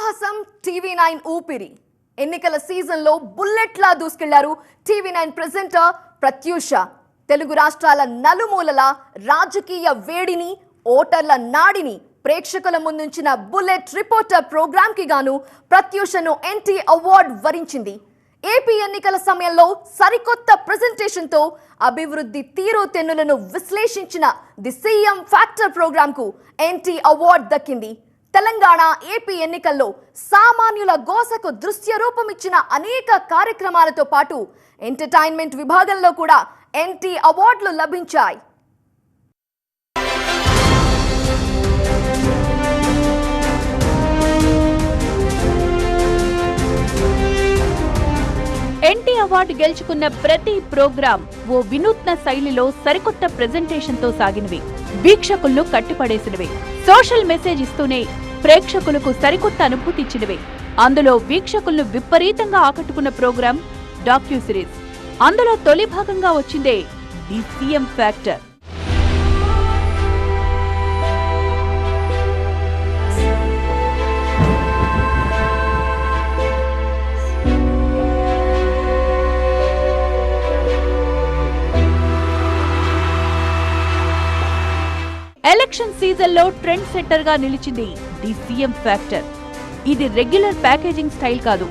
సాహసం టీవీ9 ఊపిరి ఎన్నికల సీజన్లో బుల్లెట్లా దూసుకెళ్లారు టీవీ9 ప్రెజెంటర్ ప్రత్యూష. తెలుగు రాష్ట్రాల నలుమూలల రాజకీయ వేడిని, ఓటర్ల నాడిని ప్రేక్షకుల ముందుంచిన బుల్లెట్ రిపోర్టర్ ప్రోగ్రామ్ కి గాను ప్రత్యూషను ఎన్టీ అవార్డ్ వరించింది. ఏపీ ఎన్నికల సమయంలో సరికొత్త ప్రెజెంటేషన్ తో అభివృద్ధి తీరుతెన్నులను విశ్లేషించిన ది సీఎం ఫ్యాక్టర్ ప్రోగ్రామ్ కు ఎన్టీ అవార్డ్ దక్కింది. తెలంగాణ ఏపీ ఎన్నికల్లో సామాన్యుల గోసకు దృశ్య రూపమిచ్చిన అనేక కార్యక్రమాలతో పాటు ఎంటర్టైన్మెంట్ విభాగంలో కూడా ఎన్టీ అవార్డులు లభించాయి. ఎన్టీ అవార్డు గెలుచుకున్న ప్రతి ప్రోగ్రాం ఓ వినూత్న శైలిలో సరికొత్త ప్రెజెంటేషన్ తో సాగినవి, వీక్షకులను కట్టిపడేసినవి, సోషల్ మెసేజ్ ఇస్తూనే ప్రేక్షకులకు సరికొత్త అనుభూతి ఇచ్చినవి. అందులో వీక్షకులను విపరీతంగా ఆకట్టుకున్న ప్రోగ్రాం డాక్యూ సిరీస్. అందులో తొలి భాగంగా వచ్చిందే the CM factor. Election season లో ట్రెండ్ సెట్టర్ గా నిలిచింది ది సీఎం ఫ్యాక్టర్. ఇది రెగ్యులర్ ప్యాకేజింగ్ స్టైల్ కాదు,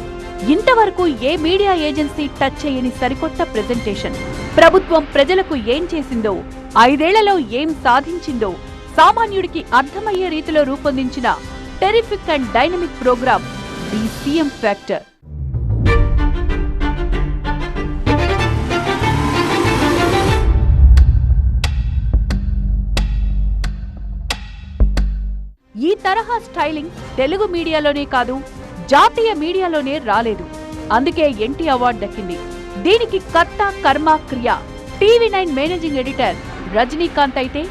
ఇంతవరకు ఏ మీడియా ఏజెన్సీ టచ్ చేయని సరికొత్త ప్రెజెంటేషన్. ప్రభుత్వం ప్రజలకు ఏం చేసిందో, 5 ఏళ్లలో ఏం సాధించిందో సామాన్యుడికి అర్థమయ్యే రీతిలో రూపొందించిన terrific and dynamic program the CM factor. ఈ తరహా స్టైలింగ్ తెలుగు మీడియాలోనే కాదు, జాతీయ మీడియాలోనే రాలేదు. అందుకే ఎన్టీ అవార్డు దక్కింది. దీనికి కర్త కర్మ క్రియ టీవీ9 మేనేజింగ్ ఎడిటర్ రజనీకాంత్ అయితే,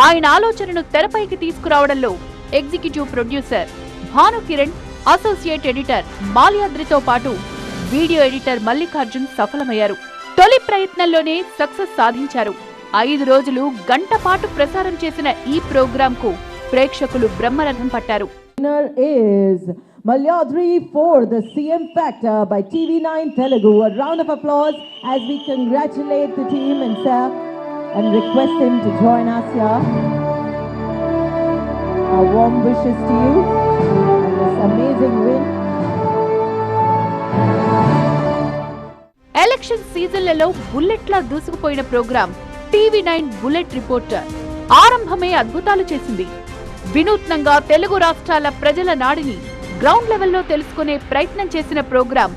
ఆయన ఆలోచనను తెరపైకి తీసుకురావడంలో executive producer Bhanukiran, associate editor మాల్యాద్రితో పాటు వీడియో ఎడిటర్ మల్లికార్జున్ సఫలమయ్యారు. తొలి ప్రయత్నంలోనే సక్సెస్ సాధించారు. 5 రోజులు గంట పాటు ప్రసారం చేసిన ఈ ప్రోగ్రామ్ కు ప్రేక్షకులు బ్రహ్మరథం పట్టారు. Winner is Malyadri for the CM Factor by TV9 Telugu. A round of applause as we congratulate the team and request him to join us here. Our warm wishes to you on this amazing win. Election సీజన్లలో బుల్లెట్లా దూసుకుపోయిన programme TV9 bullet reporter ఆరంభమే అద్భుతాలు చేసింది. వినూత్నంగా తెలుగు రాష్ట్రాల ప్రజల నాడిని ground లెవెల్లో తెలుసుకునే ప్రయత్నం చేసిన ప్రోగ్రాం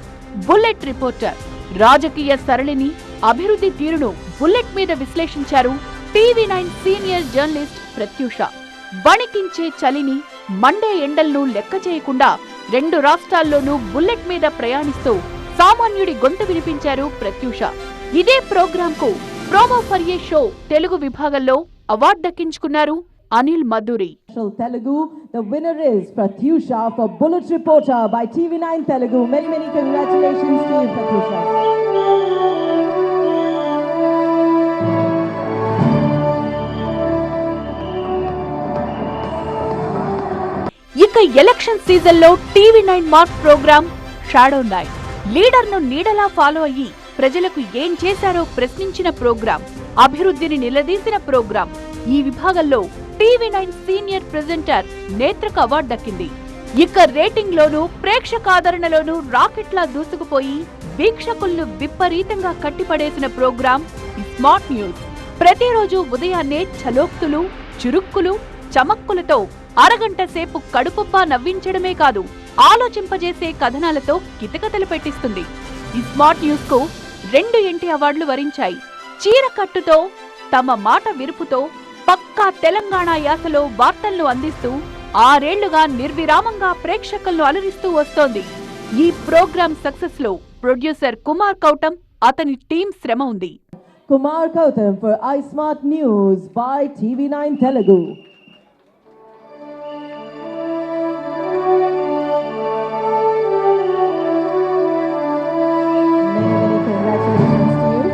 బుల్లెట్ రిపోర్టర్. రాజకీయ సరళిని, అభివృద్ధి తీరును బుల్లెట్ మీద విశ్లేషించారు TV9 సీనియర్ జర్నలిస్ట్ ప్రత్యూష. వణికించే చలిని, మండే ఎండలను లెక్క చేయకుండా 2 రాష్ట్రాల్లోనూ బుల్లెట్ మీద ప్రయాణిస్తూ సామాన్యుడి గొంతు వినిపించారు ప్రత్యూష. ఇదే ప్రోగ్రాం కు promo for a show Telugu విభాగంలో అవార్డు దక్కించుకున్నారు Anil Madhuri. Telugu, the winner is Pratyusha for Bullet Reporter by TV9 Telugu. Many congratulations to you, Pratyusha. ఇక ఎలక్షన్ సీజన్ లో TV9 mark programme shadow 9. Leader ను నీడలా ఫాలో అయ్యి ప్రజలకు ఏం చేశారో ప్రశ్నించిన ప్రోగ్రాం, అభివృద్ధిని నిలదీసిన ప్రోగ్రాం. ఈ విభాగంలో TV9 సీనియర్ ప్రెజెంటర్ నేత్రకు అవార్డు దక్కింది. ఇక రేటింగ్ లోనూ, ప్రేక్షకాదరణలోనూ రాకెట్లా దూసుకుపోయి వీక్షకులను విపరీతంగా కట్టిపడేసిన ప్రోగ్రాం స్మార్ట్ న్యూస్. ప్రతిరోజు ఉదయాన్నే చలోక్తులు, చురుక్కులు, చమక్కులతో అరగంట సేపు కడుపుబ్బా నవ్వించడమే కాదు, ఆలోచింపజేసే కథనాలతో కితకతలు పెట్టిస్తుంది. ఈ స్మార్ట్ న్యూస్ కు 2 ఎన్టీ అవార్డులు వరించాయి. చీరకట్టుతో, తమ మాట విరుపుతో, పక్కా తెలంగాణ యాసలో వార్తలను అందిస్తూ 6 ఏళ్లుగా నిర్విరామంగా ప్రేక్షకులను అలరిస్తూ వస్తోంది. ఈ ప్రోగ్రాం సక్సెస్ లో ప్రొడ్యూసర్ కుమార్ కౌటం, అతని టీం శ్రమ ఉంది. Kumar Kautam for iSmart News by TV9 Telugu. Many congratulations to you.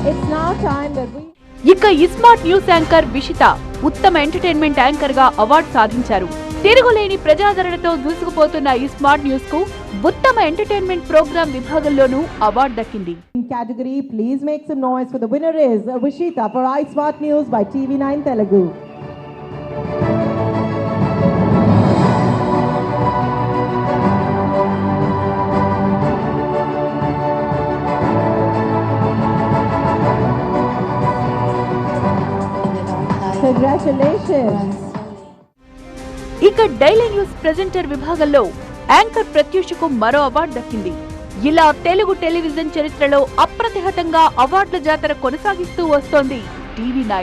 It's now time that we... ఇక ఇస్మార్ట్ న్యూస్ యాంకర్ విషిత ఉత్తమ ఎంటర్టైన్మెంట్ యాంకర్ గా అవార్డు సాధించారు. తిరుగులేని ప్రజాదరణతో దూసుకుపోతున్న ఇస్మార్ట్ న్యూస్ కు ఉత్తమ ఎంటర్టైన్మెంట్ ప్రోగ్రామ్ విభాగంలోనూ అవార్డు దక్కింది. In category, please make some noise for the winner is Vishita for iSmart News by TV9 Telugu. Congratulations. ఇక daily news presenter విభాగంలో యాంకర్ ప్రత్యూషకు మరో అవార్డు దక్కింది. ఇలా తెలుగు టెలివిజన్ చరిత్రలో అప్రతిహతంగా అవార్డుల జాతర కొనసాగిస్తూ వస్తోంది TV9.